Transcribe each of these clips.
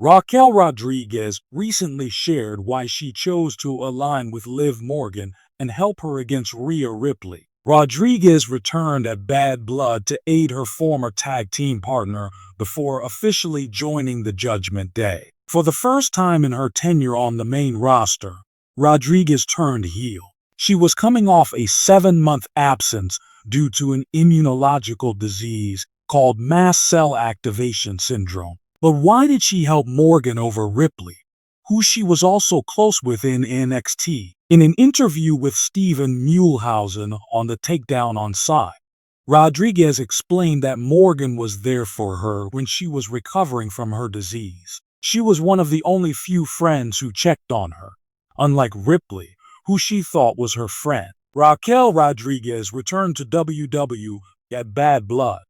Raquel Rodriguez recently shared why she chose to align with Liv Morgan and help her against Rhea Ripley. Rodriguez returned at Bad Blood to aid her former tag team partner before officially joining the Judgment Day. For the first time in her tenure on the main roster, Rodriguez turned heel. She was coming off a 7-month absence due to an immunological disease called mast cell activation syndrome. But why did she help Morgan over Ripley, who she was also close with in NXT? In an interview with Steven Muehlhausen on the Takedown on Side, Rodriguez explained that Morgan was there for her when she was recovering from her disease. She was one of the only few friends who checked on her, unlike Ripley, who she thought was her friend. Raquel Rodriguez returned to WWE at Bad Blood,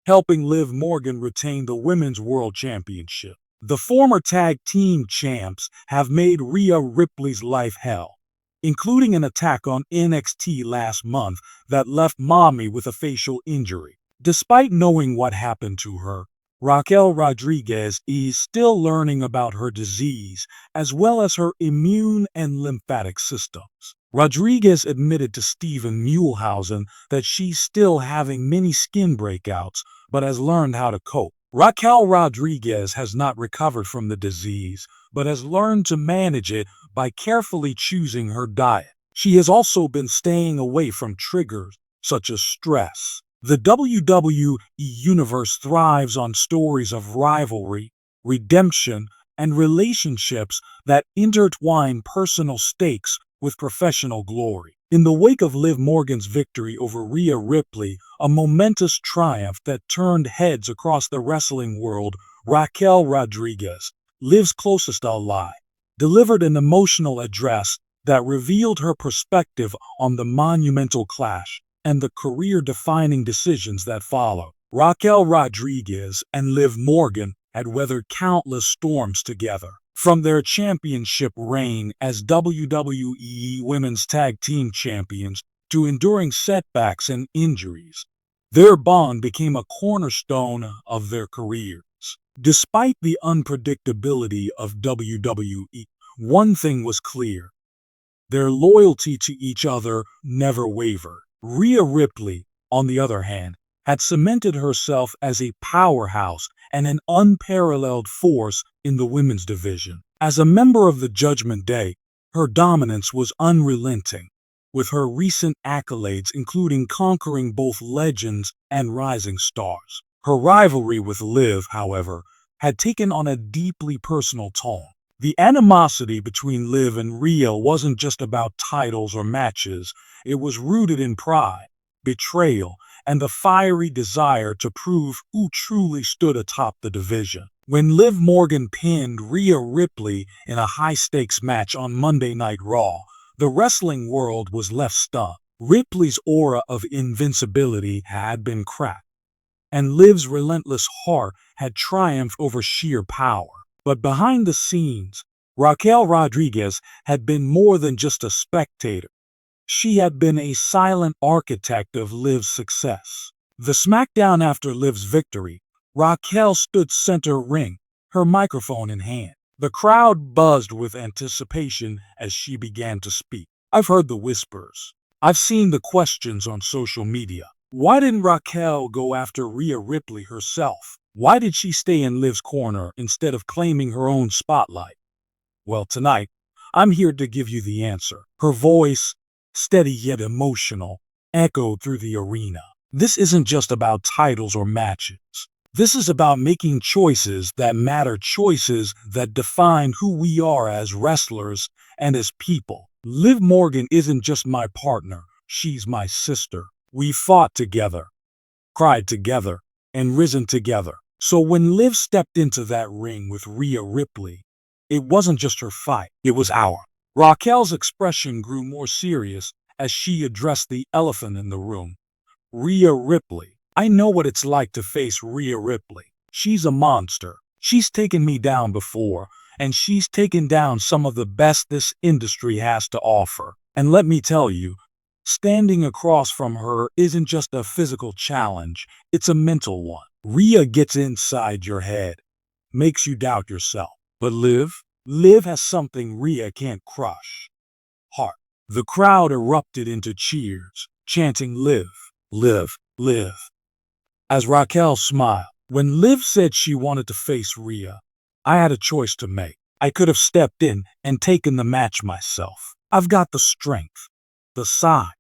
helping Liv Morgan retain the Women's World Championship. The former tag team champs have made Rhea Ripley's life hell, including an attack on NXT last month that left Mommy with a facial injury. Despite knowing what happened to her, Raquel Rodriguez is still learning about her disease as well as her immune and lymphatic systems. Rodriguez admitted to Steven Muehlhausen that she's still having many skin breakouts, but has learned how to cope. Raquel Rodriguez has not recovered from the disease, but has learned to manage it by carefully choosing her diet. She has also been staying away from triggers such as stress. The WWE Universe thrives on stories of rivalry, redemption, and relationships that intertwine personal stakes with professional glory. In the wake of Liv Morgan's victory over Rhea Ripley, a momentous triumph that turned heads across the wrestling world, Raquel Rodriguez, Liv's closest ally, delivered an emotional address that revealed her perspective on the monumental clash and the career-defining decisions that followed. Raquel Rodriguez and Liv Morgan had weathered countless storms together. From their championship reign as WWE Women's Tag Team Champions to enduring setbacks and injuries, their bond became a cornerstone of their careers. Despite the unpredictability of WWE, one thing was clear: their loyalty to each other never wavered. Rhea Ripley, on the other hand, had cemented herself as a powerhouse and an unparalleled force in the women's division. As a member of the Judgment Day, her dominance was unrelenting, with her recent accolades including conquering both legends and rising stars. Her rivalry with Liv, however, had taken on a deeply personal tone. The animosity between Liv and Rhea wasn't just about titles or matches. It was rooted in pride, betrayal, and the fiery desire to prove who truly stood atop the division. When Liv Morgan pinned Rhea Ripley in a high-stakes match on Monday Night Raw, the wrestling world was left stunned. Ripley's aura of invincibility had been cracked, and Liv's relentless heart had triumphed over sheer power. But behind the scenes, Raquel Rodriguez had been more than just a spectator. She had been a silent architect of Liv's success. The SmackDown after Liv's victory, Raquel stood center ring, her microphone in hand. The crowd buzzed with anticipation as she began to speak. I've heard the whispers. I've seen the questions on social media. Why didn't Raquel go after Rhea Ripley herself? Why did she stay in Liv's corner instead of claiming her own spotlight? Well, tonight, I'm here to give you the answer. Her voice, steady yet emotional, echoed through the arena. This isn't just about titles or matches. This is about making choices that matter, choices that define who we are as wrestlers and as people. Liv Morgan isn't just my partner, she's my sister. We fought together, cried together, and risen together. So when Liv stepped into that ring with Rhea Ripley, it wasn't just her fight, it was ours. Raquel's expression grew more serious as she addressed the elephant in the room. Rhea Ripley. I know what it's like to face Rhea Ripley. She's a monster. She's taken me down before, and she's taken down some of the best this industry has to offer. And let me tell you, standing across from her isn't just a physical challenge, it's a mental one. Rhea gets inside your head, makes you doubt yourself. But Liv has something Rhea can't crush. Heart. The crowd erupted into cheers, chanting Liv, Liv, Liv. As Raquel smiled, when Liv said she wanted to face Rhea, I had a choice to make. I could have stepped in and taken the match myself. I've got the strength, the size,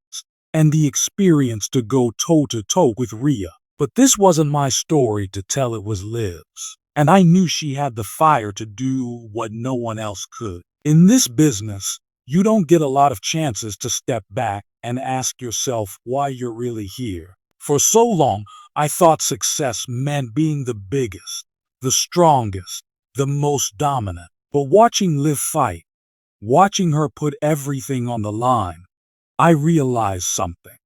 and the experience to go toe-to-toe with Rhea. But this wasn't my story to tell, it was Liv's. And I knew she had the fire to do what no one else could. In this business, you don't get a lot of chances to step back and ask yourself why you're really here. For so long, I thought success meant being the biggest, the strongest, the most dominant. But watching Liv fight, watching her put everything on the line, I realized something.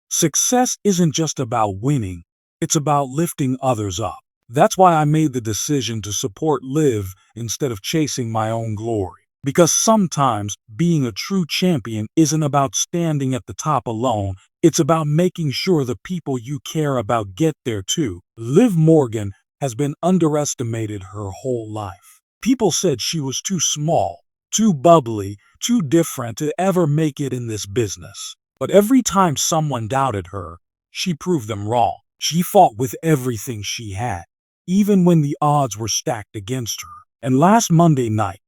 Success isn't just about winning, it's about lifting others up. That's why I made the decision to support Liv instead of chasing my own glory. Because sometimes being a true champion isn't about standing at the top alone, it's about making sure the people you care about get there too. Liv Morgan has been underestimated her whole life. People said she was too small, too bubbly, too different to ever make it in this business. But every time someone doubted her, she proved them wrong. She fought with everything she had, even when the odds were stacked against her. And last Monday night,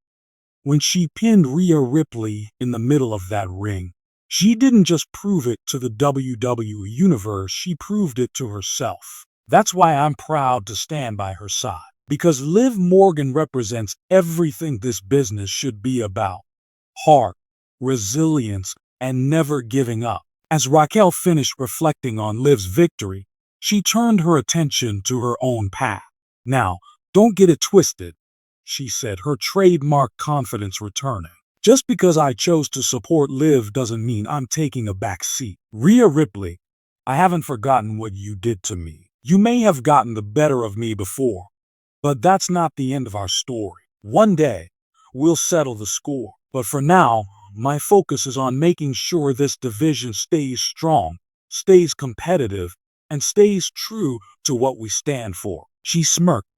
when she pinned Rhea Ripley in the middle of that ring, she didn't just prove it to the WWE Universe, she proved it to herself. That's why I'm proud to stand by her side. Because Liv Morgan represents everything this business should be about. Heart, resilience, and never giving up. As Raquel finished reflecting on Liv's victory, she turned her attention to her own path. Now, don't get it twisted, she said, her trademark confidence returning. Just because I chose to support Liv doesn't mean I'm taking a back seat. Rhea Ripley, I haven't forgotten what you did to me. You may have gotten the better of me before, but that's not the end of our story. One day, we'll settle the score. But for now, my focus is on making sure this division stays strong, stays competitive, and stays true to what we stand for. She smirked,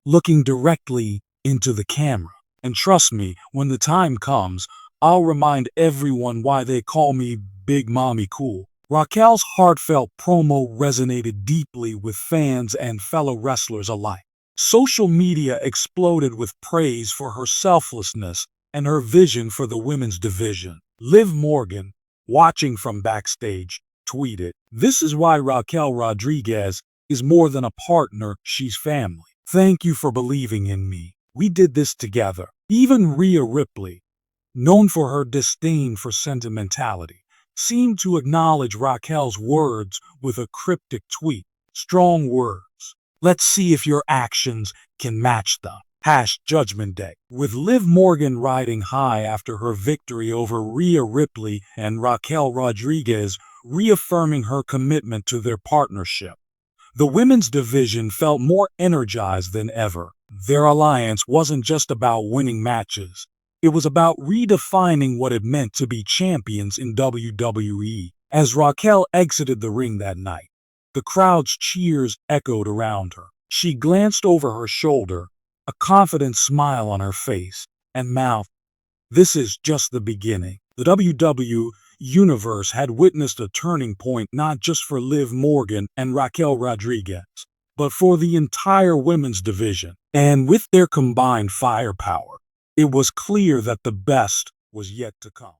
looking directly into the camera. And trust me, when the time comes, I'll remind everyone why they call me Big Mommy Cool. Raquel's heartfelt promo resonated deeply with fans and fellow wrestlers alike. Social media exploded with praise for her selflessness and her vision for the women's division. Liv Morgan, watching from backstage, tweeted, "This is why Raquel Rodriguez is more than a partner, she's family. Thank you for believing in me. We did this together." Even Rhea Ripley, known for her disdain for sentimentality, seemed to acknowledge Raquel's words with a cryptic tweet. Strong words. Let's see if your actions can match them. #Judgment Day. With Liv Morgan riding high after her victory over Rhea Ripley and Raquel Rodriguez, reaffirming her commitment to their partnership, the women's division felt more energized than ever. Their alliance wasn't just about winning matches. It was about redefining what it meant to be champions in WWE. As Raquel exited the ring that night, the crowd's cheers echoed around her. She glanced over her shoulder, a confident smile on her face, and mouthed, "This is just the beginning." The WWE Universe had witnessed a turning point not just for Liv Morgan and Raquel Rodriguez, but for the entire women's division. And with their combined firepower, it was clear that the best was yet to come.